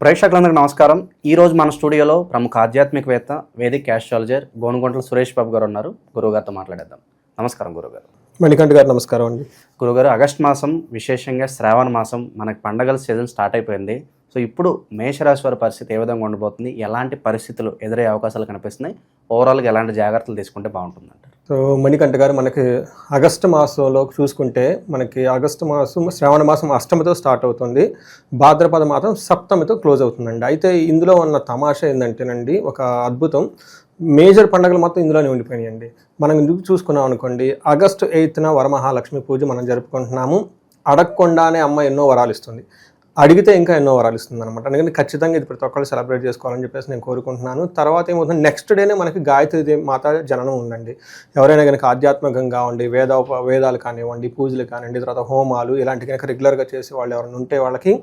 ప్రేక్షకులందరికీ నమస్కారం. ఈరోజు మన స్టూడియోలో ప్రముఖ ఆధ్యాత్మికవేత్త, వేదిక్ ఆస్ట్రాలజర్ గోనుగొంట్ల సురేష్ బాబు గారు ఉన్నారు. గురువుగారితో మాట్లాడేద్దాం. నమస్కారం గురుగారు. మణికంఠ గారు నమస్కారం అండి. గురుగారు, ఆగస్ట్ మాసం, విశేషంగా శ్రావణ మాసం, మనకి పండగల సీజన్ స్టార్ట్ అయిపోయింది. సో ఇప్పుడు మేషరాశి వారి పరిస్థితి ఏ విధంగా ఉండబోతుంది, ఎలాంటి పరిస్థితులు ఎదురయ్యే అవకాశాలు కనిపిస్తున్నాయి, ఓవరాల్గా ఎలాంటి జాగ్రత్తలు తీసుకుంటే బాగుంటుందంటారు? సో మణికంఠ గారు, మనకి ఆగస్టు మాసంలో చూసుకుంటే మనకి ఆగస్టు మాసం శ్రావణ మాసం అష్టమితో స్టార్ట్ అవుతుంది, భాద్రపద మాసం సప్తమితో క్లోజ్ అవుతుందండి. అయితే ఇందులో ఉన్న తమాషా ఏంటంటేనండి, ఒక అద్భుతం, మేజర్ పండుగలు మొత్తం ఇందులోనే ఉండిపోయినాయండి. మనం ఎందుకు చూసుకున్నాం అనుకోండి, ఆగస్టు 8న వరమహాలక్ష్మి పూజ మనం జరుపుకుంటున్నాము. అడగకుండానే అమ్మ ఎన్నో వరాలు ఇస్తుంది, అడిగితే ఇంకా ఎన్నో వరాలు ఇస్తుంది అనమాట. అందుకని ఖచ్చితంగా ఇది ప్రతి ఒక్కళ్ళు సెలబ్రేట్ చేసుకోవాలని చెప్పేసి నేను కోరుకుంటున్నాను. తర్వాత ఏమవుతుంది, నెక్స్ట్ డేనే మనకి గాయత్రి మాత జననం ఉందండి. ఎవరైనా కనుక ఆధ్యాత్మికంగా ఉండి వేదాలు కానివ్వండి, పూజలు కానివ్వండి, తర్వాత హోమాలు ఇలాంటి కనుక రెగ్యులర్గా చేసే వాళ్ళు ఎవరైనా ఉంటే వాళ్ళకి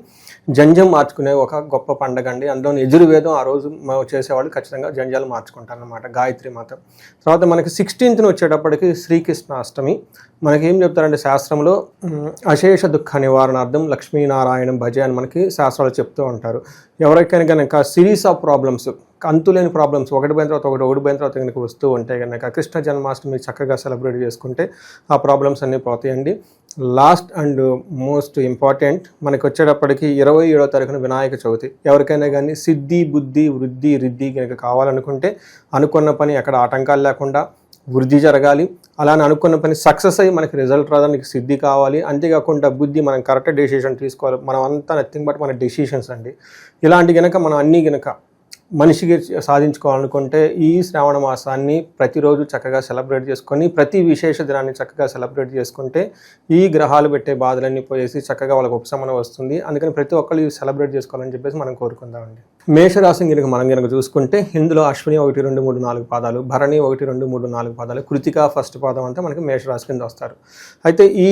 జంజం మార్చుకునే ఒక గొప్ప పండగ అండి. అందులో యజుర్వేదం ఆ రోజు చేసేవాళ్ళు ఖచ్చితంగా జంజాలు మార్చుకుంటారు అనమాట గాయత్రి మాత. తర్వాత మనకి 16th వచ్చేటప్పటికి శ్రీకృష్ణ అష్టమి. మనకి ఏం చెప్తారంటే శాస్త్రంలో అశేష దుఃఖ నివారణార్థం లక్ష్మీనారాయణం భజ అని మనకి శాస్త్రాలు చెప్తూ ఉంటారు. ఎవరికైనా కనుక సిరీస్ ఆఫ్ ప్రాబ్లమ్స్, అంతులేని ప్రాబ్లమ్స్ ఒకటి పోయిన తర్వాత కనుక వస్తూ ఉంటే కనుక కృష్ణ జన్మాష్టమి చక్కగా సెలబ్రేట్ చేసుకుంటే ఆ ప్రాబ్లమ్స్ అన్నీ పోతాయండి. లాస్ట్ అండ్ మోస్ట్ ఇంపార్టెంట్ మనకి వచ్చేటప్పటికి 27వ తారీఖున వినాయక చవితి. ఎవరికైనా కానీ సిద్ధి, బుద్ధి, వృద్ధి, రిద్ధి కనుక కావాలనుకుంటే అనుకున్న పని ఎక్కడ ఆటంకాలు లేకుండా వృద్ధి జరగాలి, అలానే అనుకున్న పని సక్సెస్ అయ్యి మనకి రిజల్ట్ రావడానికి సిద్ధి కావాలి. అంతేకాకుండా బుద్ధి, మనం కరెక్ట్ డెసిషన్ తీసుకోవాలి. మనం అంతా నథింగ్ బట్ మన డెసిషన్స్ అండి. ఇలాంటి కనుక మనం అన్నీ కనుక మనిషికి సాధించుకోవాలనుకుంటే ఈ శ్రావణ మాసాన్ని ప్రతిరోజు చక్కగా సెలబ్రేట్ చేసుకొని ప్రతి విశేష దినాన్ని చక్కగా సెలబ్రేట్ చేసుకుంటే ఈ గ్రహాలు పెట్టే బాధలన్నీ పోయేసి చక్కగా వాళ్ళకి ఉపశమనం వస్తుంది. అందుకని ప్రతి ఒక్కళ్ళు సెలబ్రేట్ చేసుకోవాలని చెప్పేసి మనం కోరుకుందామండి. మేషరాశి కనుక చూసుకుంటే ఇందులో అశ్విని 1, 2, 3, 4 పాదాలు, భరణి 1, 2, 3, 4 పాదాలు, కృతిక ఫస్ట్ పాదం అంతా మనకి మేషరాశి కింద వస్తారు. అయితే ఈ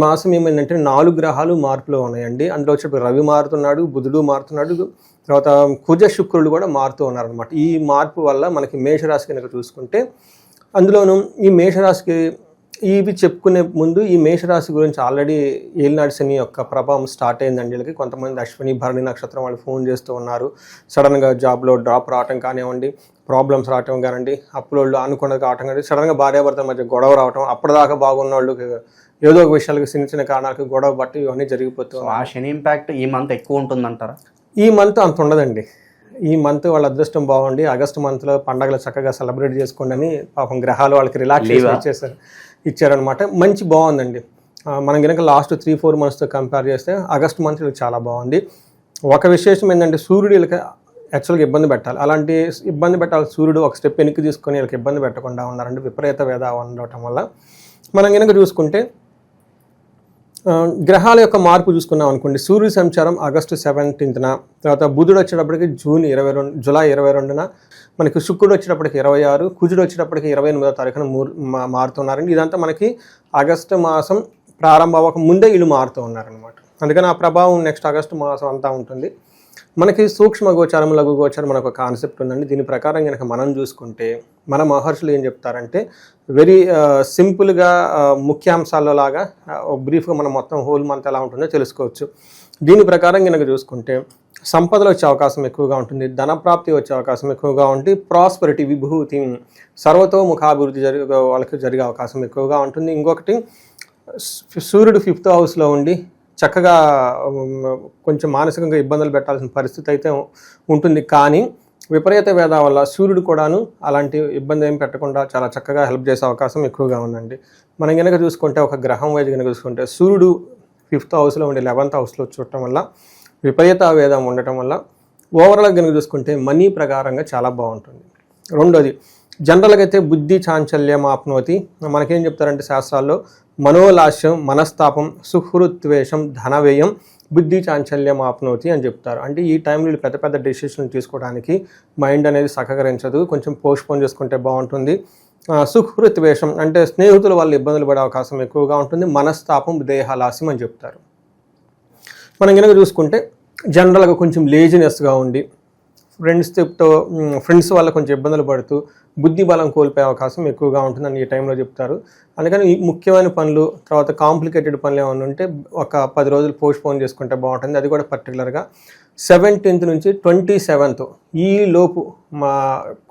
మాసం ఏమైందంటే 4 గ్రహాలు మార్పులో ఉన్నాయండి. అందులో వచ్చి రవి మారుతున్నాడు, బుధుడు మారుతున్నాడు, తర్వాత కుజ శుక్రుడు కూడా మారుతూ ఉన్నారనమాట. ఈ మార్పు వల్ల మనకి మేషరాశి కనుక చూసుకుంటే, అందులోనూ ఈ మేషరాశికి ఇవి చెప్పుకునే ముందు ఈ మేషరాశి గురించి ఆల్రెడీ ఏలినాటి శని యొక్క ప్రభావం స్టార్ట్ అయిందండి. వీళ్ళకి కొంతమంది అశ్విని, భరణి నక్షత్రం వాళ్ళు ఫోన్ చేస్తూ ఉన్నారు. సడన్గా జాబ్లో డ్రాప్ రావటం కానివ్వండి, ప్రాబ్లమ్స్ రావటం కానివ్వండి, అప్పులోళ్ళు అనుకున్నది కావటం కానీ, సడన్గా భార్యాభర్తల మధ్య గొడవ రావటం, అప్పటిదాకా బాగున్న వాళ్ళు ఏదో ఒక విషయాలకు చిన్న కారణాలకు గొడవ బట్టి ఇవన్నీ జరిగిపోతుంది. ఆ శని ఇంపాక్ట్ ఈ మంత్ ఎక్కువ ఉంటుందంటారా? ఈ మంత్ అంత ఉండదండి. ఈ మంత్ వాళ్ళ అదృష్టం బాగుండి ఆగస్టు మంత్లో పండగలు చక్కగా సెలబ్రేట్ చేసుకోండి అని పాపం గ్రహాలు వాళ్ళకి రిలాక్సేషన్ ఇచ్చారనమాట. మంచి బాగుందండి. మనం కనుక లాస్ట్ 3-4 monthsతో కంపేర్ చేస్తే ఆగస్ట్ మంత్ చాలా బాగుంది. ఒక విశేషం ఏంటంటే, సూర్యుడు వీళ్ళకి యాక్చువల్గా ఇబ్బంది పెట్టాలి. అలాంటి ఇబ్బంది పెట్టాలి సూర్యుడు ఒక స్టెప్ వెనక్కి తీసుకొని వీళ్ళకి ఇబ్బంది పెట్టకుండా ఉన్నారంటే విపరీత వేద ఉండటం వల్ల. మనం కనుక చూసుకుంటే గ్రహాల యొక్క మార్పు చూసుకున్నాం అనుకోండి, సూర్యుడి సంచారం ఆగస్టు 17న, తర్వాత బుధుడు వచ్చేటప్పటికి జూలై 22న, మనకి శుక్రుడు వచ్చేటప్పటికి 26, కుజుడు వచ్చేటప్పటికి 28వ తారీఖున మారుతున్నారండి. ఇదంతా మనకి ఆగస్టు మాసం ప్రారంభం అవ్వక ముందే వీళ్ళు మారుతూ ఉన్నారనమాట. అందుకని ఆ ప్రభావం నెక్స్ట్ ఆగస్టు మాసం అంతా ఉంటుంది. మనకి సూక్ష్మ గోచారం, లఘు గోచారం మనకు ఒక కాన్సెప్ట్ ఉందండి. దీని ప్రకారం కనుక మనం చూసుకుంటే మన మహర్షులు ఏం చెప్తారంటే, వెరీ సింపుల్గా ముఖ్యాంశాల్లో లాగా బ్రీఫ్గా మనం మొత్తం హోల్ మంత్ ఎలా ఉంటుందో తెలుసుకోవచ్చు. దీని ప్రకారం కనుక చూసుకుంటే సంపదలు వచ్చే అవకాశం ఎక్కువగా ఉంటుంది, ధనప్రాప్తి వచ్చే అవకాశం ఎక్కువగా ఉంటుంది, ప్రాస్పరిటీ, విభూతి, సర్వతోముఖాభివృద్ధి వాళ్ళకి జరిగే అవకాశం ఎక్కువగా ఉంటుంది. ఇంకొకటి, సూర్యుడు 5th హౌస్లో ఉండి చక్కగా కొంచెం మానసికంగా ఇబ్బందులు పెట్టాల్సిన పరిస్థితి అయితే ఉంటుంది. కానీ విపరీత వేద వల్ల సూర్యుడు కూడాను అలాంటి ఇబ్బంది ఏం పెట్టకుండా చాలా చక్కగా హెల్ప్ చేసే అవకాశం ఎక్కువగా ఉందండి. మనం కనుక చూసుకుంటే ఒక గ్రహం వైజ్ కనుక చూసుకుంటే సూర్యుడు 5th హౌస్లో ఉండి 11th హౌస్లో చూడటం వల్ల, విపరీత వేదం ఉండటం వల్ల ఓవరాల్గా కనుక చూసుకుంటే మనీ ప్రకారంగా చాలా బాగుంటుంది. రెండోది, జనరల్గా అయితే బుద్ధి చాంచల్యం ఆప్నోతి. మనకేం చెప్తారంటే శాస్త్రాల్లో, మనోలాస్యం, మనస్తాపం, సుహృద్వేషం, ధనవ్యయం, బుద్ధి చాంచల్యం ఆప్నోతి అని చెప్తారు. అంటే ఈ టైంలో పెద్ద పెద్ద డెసిషన్లు తీసుకోవడానికి మైండ్ అనేది సహకరించదు, కొంచెం పోస్ట్పోన్ చేసుకుంటే బాగుంటుంది. సుహృద్వేషం అంటే స్నేహితుల వల్ల ఇబ్బందులు పడే అవకాశం ఎక్కువగా ఉంటుంది. మనస్తాపం, దేహలాస్యం అని చెప్తారు. మనం కనుక చూసుకుంటే జనరల్గా కొంచెం లేజినెస్గా ఉండి ఫ్రెండ్స్ వల్ల కొంచెం ఇబ్బందులు పడుతూ బుద్ధి బలం కోల్పోయే అవకాశం ఎక్కువగా ఉంటుందని ఈ టైంలో చెప్తారు. అందుకని ఈ ముఖ్యమైన పనులు, తర్వాత కాంప్లికేటెడ్ పనులు ఏమైనా ఉంటే ఒక 10 రోజులు పోస్ట్పోన్ చేసుకుంటే బాగుంటుంది. అది కూడా పర్టికులర్గా 17th నుంచి 27th ఈ లోపు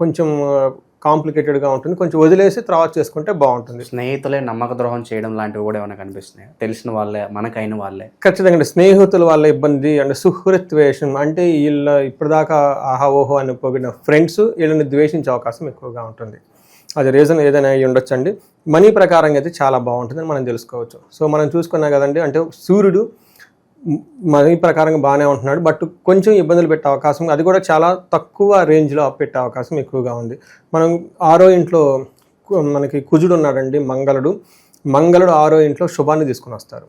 కొంచెం కాంప్లికేటెడ్గా ఉంటుంది, కొంచెం వదిలేసి తర్వాత చేసుకుంటే బాగుంటుంది. స్నేహితులే నమ్మక ద్రోహం చేయడం లాంటివి కూడా ఏమైనా కనిపిస్తున్నాయి? తెలిసిన వాళ్ళే, మనకైన వాళ్ళే? ఖచ్చితంగా స్నేహితుల వల్ల ఇబ్బంది అండ్ సుహృద్వేషం, అంటే వీళ్ళ ఇప్పటిదాకా ఆహా ఓహో అని పోగిన ఫ్రెండ్స్ వీళ్ళని ద్వేషించే అవకాశం ఎక్కువగా ఉంటుంది. అది రీజన్ ఏదైనా అయ్యి ఉండొచ్చండి. మనీ ప్రకారంగా అయితే చాలా బాగుంటుందని మనం తెలుసుకోవచ్చు. సో మనం చూసుకున్నాం కదండి, అంటే సూర్యుడు మనీ ప్రకారంగా బాగానే ఉంటున్నాడు, బట్ కొంచెం ఇబ్బందులు పెట్టే అవకాశం, అది కూడా చాలా తక్కువ రేంజ్లో పెట్టే అవకాశం ఎక్కువగా ఉంది. మనం 6వ ఇంట్లో మనకి కుజుడు ఉన్నాడండి, మంగళుడు 6వ ఇంట్లో శుభాన్ని తీసుకుని వస్తారు.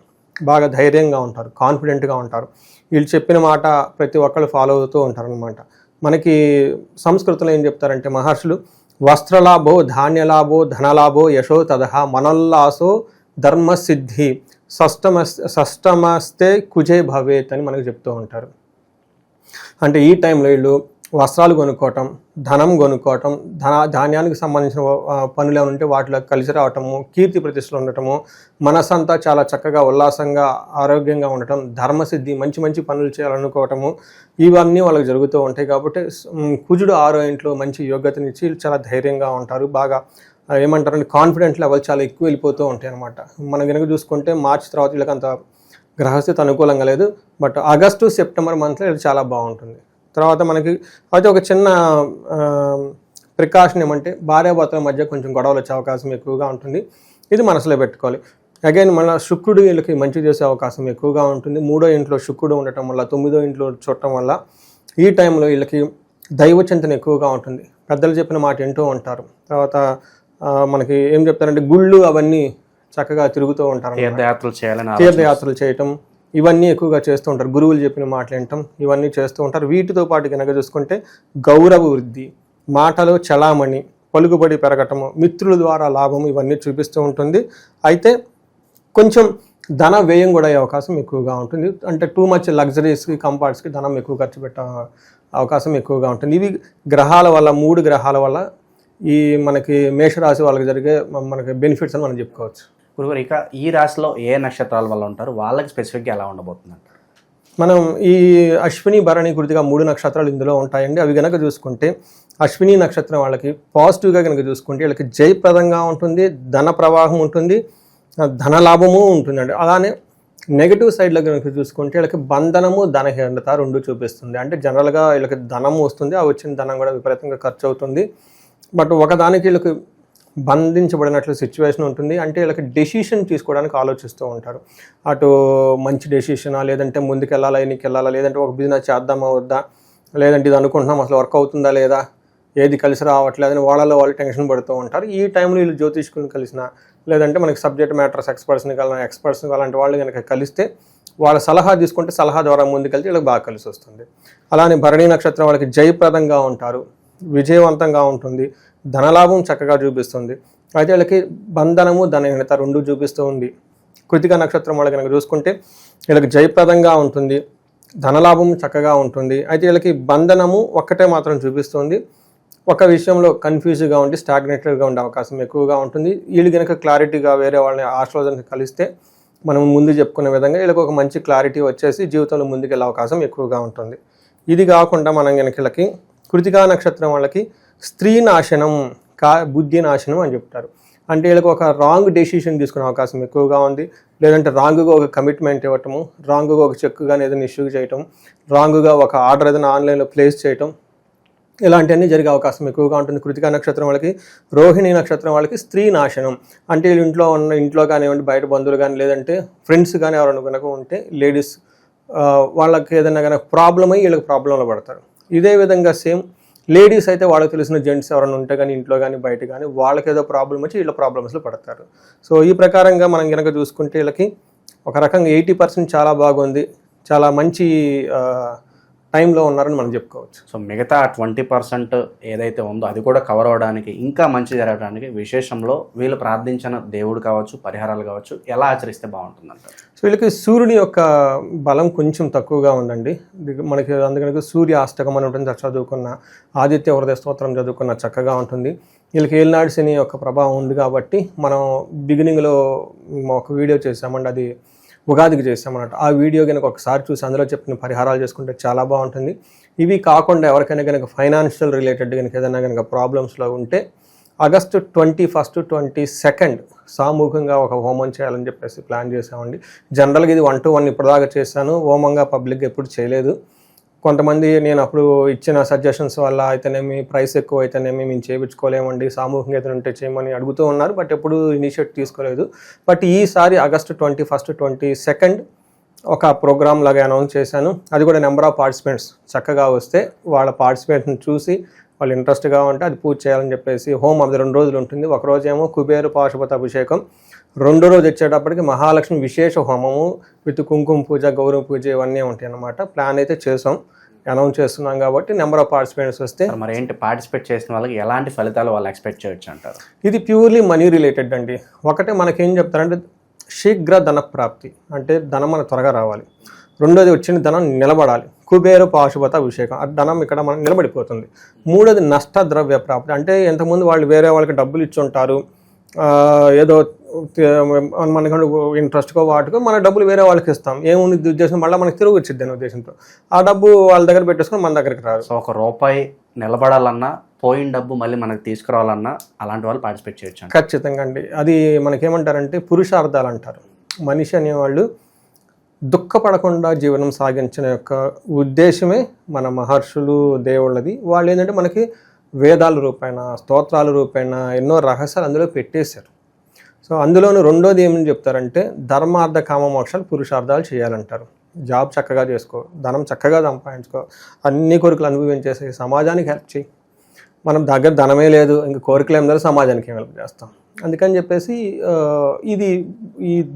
బాగా ధైర్యంగా ఉంటారు, కాన్ఫిడెంట్గా ఉంటారు, వీళ్ళు చెప్పిన మాట ప్రతి ఒక్కళ్ళు ఫాలో అవుతూ ఉంటారు అనమాట. మనకి సంస్కృతంలో ఏం చెప్తారంటే మహర్షులు, వస్త్రలాభో ధాన్యలాభో ధనలాభో యశో తదహ మనోల్లాసో ధర్మసిద్ధి షష్టమస్తే కుజే భవేత్ అని మనకు చెప్తూ ఉంటారు. అంటే ఈ టైంలో వీళ్ళు వస్త్రాలు కొనుక్కోవటం, ధనం కొనుక్కోవటం, ధాన్యానికి సంబంధించిన పనులు ఏమైనా ఉంటే వాటిలో కలిసి రావటము, కీర్తి ప్రతిష్టలు ఉండటము, మనసంతా చాలా చక్కగా ఉల్లాసంగా ఆరోగ్యంగా ఉండటం, ధర్మసిద్ధి, మంచి మంచి పనులు చేయాలనుకోవటము, ఇవన్నీ వాళ్ళకి జరుగుతూ ఉంటాయి. కాబట్టి కుజుడు 6వ ఇంట్లో మంచి యోగ్యతనిచ్చి చాలా ధైర్యంగా ఉంటారు, బాగా ఏమంటారంటే కాన్ఫిడెంట్ లెవెల్ చాలా ఎక్కువ వెళ్ళిపోతూ ఉంటాయి అనమాట. మనం కనుక చూసుకుంటే మార్చి తర్వాత వీళ్ళకి అంత గ్రహస్థితి అనుకూలంగా లేదు, బట్ ఆగస్టు సెప్టెంబర్ మంత్లో ఇది చాలా బాగుంటుంది. తర్వాత మనకి అయితే ఒక చిన్న ప్రికాషన్ ఏమంటే భార్యాభర్తల మధ్య కొంచెం గొడవలు వచ్చే అవకాశం ఎక్కువగా ఉంటుంది, ఇది మనసులో పెట్టుకోవాలి. అగైన్ మన శుక్రుడు వీళ్ళకి మంచి చేసే అవకాశం ఎక్కువగా ఉంటుంది. 3వ ఇంట్లో శుక్రుడు ఉండటం వల్ల, 9వ ఇంట్లో చూడటం వల్ల ఈ టైంలో వీళ్ళకి దైవ చింతన ఎక్కువగా ఉంటుంది, పెద్దలు చెప్పిన మాట వింటూ ఉంటారు. తర్వాత మనకి ఏం చెప్తారంటే గుళ్ళు అవన్నీ చక్కగా తిరుగుతూ ఉంటారు, తీర్థయాత్రలు చేయటం ఇవన్నీ ఎక్కువగా చేస్తూ ఉంటారు, గురువులు చెప్పిన మాటలు వినటం ఇవన్నీ చేస్తూ ఉంటారు. వీటితో పాటు కనుక చూసుకుంటే గౌరవ వృద్ధి, మాటలో చలామణి, పలుకుబడి పెరగటము, మిత్రుల ద్వారా లాభం ఇవన్నీ చూపిస్తూ ఉంటుంది. అయితే కొంచెం ధన వ్యయం కూడా అయ్యే అవకాశం ఎక్కువగా ఉంటుంది. అంటే టూ మచ్ లగ్జరీస్కి, కంఫర్ట్స్కి ధనం ఎక్కువ ఖర్చు పెట్టే అవకాశం ఎక్కువగా ఉంటుంది. ఇవి గ్రహాల వల్ల, 3 గ్రహాల వల్ల ఈ మనకి మేషరాశి వాళ్ళకి జరిగే మనకి బెనిఫిట్స్ అని మనం చెప్పుకోవచ్చు. గురుగారు, ఇక ఈ రాశిలో ఏ నక్షత్రాల వల్ల ఉంటారు, వాళ్ళకి స్పెసిఫిక్గా ఎలా ఉండబోతుంది? మనం ఈ అశ్విని, భరణి, కృతిక 3 నక్షత్రాలు ఇందులో ఉంటాయండి. అవి కనుక చూసుకుంటే అశ్విని నక్షత్రం వాళ్ళకి పాజిటివ్గా కనుక చూసుకుంటే వీళ్ళకి జయప్రదంగా ఉంటుంది, ధన ప్రవాహం ఉంటుంది, ధనలాభము ఉంటుందండి. అలానే నెగిటివ్ సైడ్లో కనుక చూసుకుంటే వీళ్ళకి బంధనము, ధనహీనత 2 చూపిస్తుంది. అంటే జనరల్గా వీళ్ళకి ధనం వస్తుంది, ఆ వచ్చిన ధనం కూడా విపరీతంగా ఖర్చు అవుతుంది, బట్ ఒకదానికి వీళ్ళకి బంధించబడినట్లు సిచ్యువేషన్ ఉంటుంది. అంటే వీళ్ళకి డెసిషన్ తీసుకోవడానికి ఆలోచిస్తూ ఉంటారు, అటు మంచి డెసిషనా, లేదంటే ముందుకు వెళ్ళాలా, ఎన్నికి వెళ్ళాలా, లేదంటే ఒక బిజినెస్ చేద్దామా వద్దా, లేదంటే ఇది అనుకుంటున్నాం అసలు వర్క్ అవుతుందా లేదా, ఏది కలిసి రావట్లేదని వాళ్ళలో వాళ్ళు టెన్షన్ పడుతూ ఉంటారు. ఈ టైంలో వీళ్ళు జ్యోతిష్కులను కలిసిన, లేదంటే మనకి సబ్జెక్ట్ మ్యాటర్స్ ఎక్స్పర్ట్స్ని అలాంటి వాళ్ళు కనుక కలిస్తే వాళ్ళ సలహా తీసుకుంటే సలహా ద్వారా ముందుకెళ్తే వీళ్ళకి బాగా కలిసి వస్తుంది. అలానే భరణి నక్షత్రం వాళ్ళకి జయప్రదంగా ఉంటారు, విజయవంతంగా ఉంటుంది, ధనలాభం చక్కగా చూపిస్తుంది. అయితే వీళ్ళకి బంధనము, ధనహీనత 2 చూపిస్తూ ఉంది. కృతిక నక్షత్రం వాళ్ళు కనుక చూసుకుంటే వీళ్ళకి జయప్రదంగా ఉంటుంది, ధనలాభం చక్కగా ఉంటుంది. అయితే వీళ్ళకి బంధనము ఒక్కటే మాత్రం చూపిస్తుంది, ఒక విషయంలో కన్ఫ్యూజ్గా ఉండి స్టాగ్నేటెడ్గా ఉండే అవకాశం ఎక్కువగా ఉంటుంది. వీళ్ళు కనుక క్లారిటీగా వేరే వాళ్ళని ఆస్ట్రాలజర్ని కలిస్తే మనం ముందు చెప్పుకునే విధంగా వీళ్ళకి ఒక మంచి క్లారిటీ వచ్చేసి జీవితంలో ముందుకెళ్ళే అవకాశం ఎక్కువగా ఉంటుంది. ఇది కాకుండా మనం కనుక వీళ్ళకి కృతికా నక్షత్రం వాళ్ళకి స్త్రీ నాశనం, బుద్ధి నాశనం అని చెప్తారు. అంటే వీళ్ళకి ఒక రాంగ్ డెసిషన్ తీసుకునే అవకాశం ఎక్కువగా ఉంది, లేదంటే రాంగ్గా ఒక కమిట్మెంట్ ఇవ్వటము, రాంగ్గా ఒక చెక్ కానీ ఏదైనా ఇష్యూ చేయటం, రాంగ్గా ఒక ఆర్డర్ ఏదైనా ఆన్లైన్లో ప్లేస్ చేయటం, ఇలాంటివన్నీ జరిగే అవకాశం ఎక్కువగా ఉంటుంది. కృతికా నక్షత్రం వాళ్ళకి. రోహిణి నక్షత్రం వాళ్ళకి స్త్రీ నాశనం, అంటే వీళ్ళు ఇంట్లో కానివ్వండి, బయట బంధువులు కానీ, లేదంటే ఫ్రెండ్స్ కానీ ఎవరైనా కనుక ఉంటే లేడీస్, వాళ్ళకి ఏదైనా కనుక ప్రాబ్లం అయ్యి వీళ్ళకి ప్రాబ్లంలో పడతారు. ఇదే విధంగా సేమ్ లేడీస్ అయితే వాళ్ళకి తెలిసిన జెంట్స్ ఎవరైనా ఉంటే కానీ ఇంట్లో కానీ బయట కానీ వాళ్ళకి ఏదో ప్రాబ్లం వచ్చి వీళ్ళ ప్రాబ్లమ్స్లో పడతారు. సో ఈ ప్రకారంగా మనం కనుక చూసుకుంటే వీళ్ళకి ఒక రకంగా 80% చాలా బాగుంది, చాలా మంచి టైంలో ఉన్నారని మనం చెప్పుకోవచ్చు. సో మిగతా 20% ఏదైతే ఉందో అది కూడా కవర్ అవ్వడానికి, ఇంకా మంచి జరగడానికి విశేషంలో వీళ్ళు ప్రార్థించిన దేవుడు కావచ్చు, పరిహారాలు కావచ్చు, ఎలా ఆచరిస్తే బాగుంటుందంటారు? సో వీళ్ళకి సూర్యుని యొక్క బలం కొంచెం తక్కువగా ఉందండి. మనకి అందుకని సూర్య అష్టకం అని ఉంటుంది, చదువుకున్న ఆదిత్య హృదయ స్తోత్రం చదువుకున్న చక్కగా ఉంటుంది. వీళ్ళకి ఏలినాడు శని యొక్క ప్రభావం ఉంది కాబట్టి మనం బిగినింగ్లో ఒక వీడియో చేసామండి, అది ఉగాదికి చేసామన్నట్టు. ఆ వీడియో కనుక ఒకసారి చూసి అందులో చెప్పిన పరిహారాలు చేసుకుంటే చాలా బాగుంటుంది. ఇవి కాకుండా ఎవరికైనా కనుక ఫైనాన్షియల్ రిలేటెడ్ కనుక ఏదైనా కనుక ప్రాబ్లమ్స్లో ఉంటే ఆగస్టు 21, 22 సామూహికంగా ఒక హోమం చేయాలని చెప్పేసి ప్లాన్ చేసామండి. జనరల్గా ఇది 1-to-1 ఇప్పటిదాకా చేశాను, హోమంగా పబ్లిక్గా ఎప్పుడు చేయలేదు. కొంతమంది నేను అప్పుడు ఇచ్చిన సజెషన్స్ వల్ల అయితేనేమి, ప్రైస్ ఎక్కువ అయితేనేమి మేము చేయించుకోలేమండి, సామూహికంగా అయితే ఉంటే చేయమని అడుగుతూ ఉన్నారు. బట్ ఎప్పుడు ఇనిషియేట్ తీసుకోలేదు. బట్ ఈసారి ఆగస్టు 21, 22 ఒక ప్రోగ్రామ్ లాగా అనౌన్స్ చేశాను. అది కూడా నెంబర్ ఆఫ్ పార్టిసిపెంట్స్ చక్కగా వస్తే వాళ్ళ పార్టిసిపేట్ని చూసి వాళ్ళు ఇంట్రెస్ట్గా ఉంటే అది పూజ చేయాలని చెప్పేసి హోమం అది 2 రోజులు ఉంటుంది. ఒక రోజేమో కుబేర పాశుపత అభిషేకం, రెండో రోజు వచ్చేటప్పటికి మహాలక్ష్మి విశేష హోమము విత్ కుంకుమ పూజ, గౌరవ పూజ ఇవన్నీ ఉంటాయి అన్నమాట. ప్లాన్ అయితే చేసాం, అనౌన్స్ చేస్తున్నాం కాబట్టి నెంబర్ ఆఫ్ పార్టిసిపెంట్స్ వస్తే. మరి ఏంటి పార్టిసిపేట్ చేసిన వాళ్ళకి ఎలాంటి ఫలితాలు వాళ్ళు ఎక్స్పెక్ట్ చేయొచ్చు అంటారు? ఇది ప్యూర్లీ మనీ రిలేటెడ్ అండి. ఒకటే మనకేం చెప్తారంటే శీఘ్ర ధన ప్రాప్తి, అంటే ధనం మనకు త్వరగా రావాలి. రెండోది వచ్చిన ధనం నిలబడాలి, కుబేర పాశుపత అభిషేకం, ఆ ధనం ఇక్కడ మనం నిలబడిపోతుంది. మూడోది నష్ట ద్రవ్య ప్రాప్తి, అంటే ఎంతమంది వాళ్ళు వేరే వాళ్ళకి డబ్బులు ఇచ్చుంటారు, ఏదో మనకంటే ఇంట్రెస్ట్కో వాటికో మన డబ్బులు వేరే వాళ్ళకి ఇస్తాం, ఏముంది ఉద్దేశం మళ్ళీ మనకి తిరిగి వచ్చింది అనే ఉద్దేశంతో ఆ డబ్బు వాళ్ళ దగ్గర పెట్టేసుకొని మన దగ్గరికి రాదు. సో ₹1 నిలబడాలన్నా, పోయిన డబ్బు మళ్ళీ మనకు తీసుకురావాలన్నా అలాంటి వాళ్ళు పార్టిసిపేట్ చేయొచ్చు? ఖచ్చితంగా అండి. అది మనకేమంటారంటే పురుషార్థాలు అంటారు. మనిషి అనేవాళ్ళు దుఃఖపడకుండా జీవనం సాగించిన యొక్క ఉద్దేశమే మన మహర్షులు దేవుళ్ళది. వాళ్ళు ఏంటంటే మనకి వేదాల రూపేణ, స్తోత్రాల రూపేణ ఎన్నో రహస్యాలు అందులో పెట్టేశారు. సో అందులోనూ రెండోది ఏమని చెప్తారంటే ధర్మార్థ కామ మోక్షాలు పురుషార్థాలు చేయాలంటారు. జాబ్ చక్కగా చేసుకో, ధనం చక్కగా సంపాదించుకో, అన్ని కోరికలు అనుభవించేసి సమాజానికి హెల్ప్ చేయి. మనం దగ్గర ధనమే లేదు, ఇంక కోరికలు ఏం లేదు, సమాజానికి ఏం హెల్ప్ చేస్తాం. అందుకని చెప్పేసి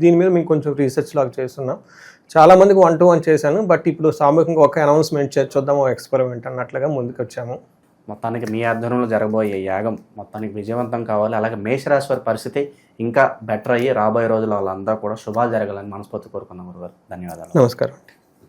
దీని మీద మేము కొంచెం రీసెర్చ్ లాగా చేస్తున్నాం. చాలామందికి 1-to-1 చేశాను, బట్ ఇప్పుడు సామూహికంగా ఒక అనౌన్స్మెంట్ చేద్దాం, ఎక్స్పెరిమెంట్ అన్నట్లుగా ముందుకు వచ్చాము. మొత్తానికి మీ ఆధ్వర్యంలో జరగబోయే యాగం మొత్తానికి విజయవంతం కావాలి. అలాగే మేషరాశి వారి పరిస్థితి ఇంకా బెటర్ అయ్యి రాబోయే రోజుల్లో వాళ్ళందరూ కూడా శుభాలు జరగాలని మనస్ఫూర్తి కోరుకున్నాం గురుగారు. ధన్యవాదాలు. నమస్కారం.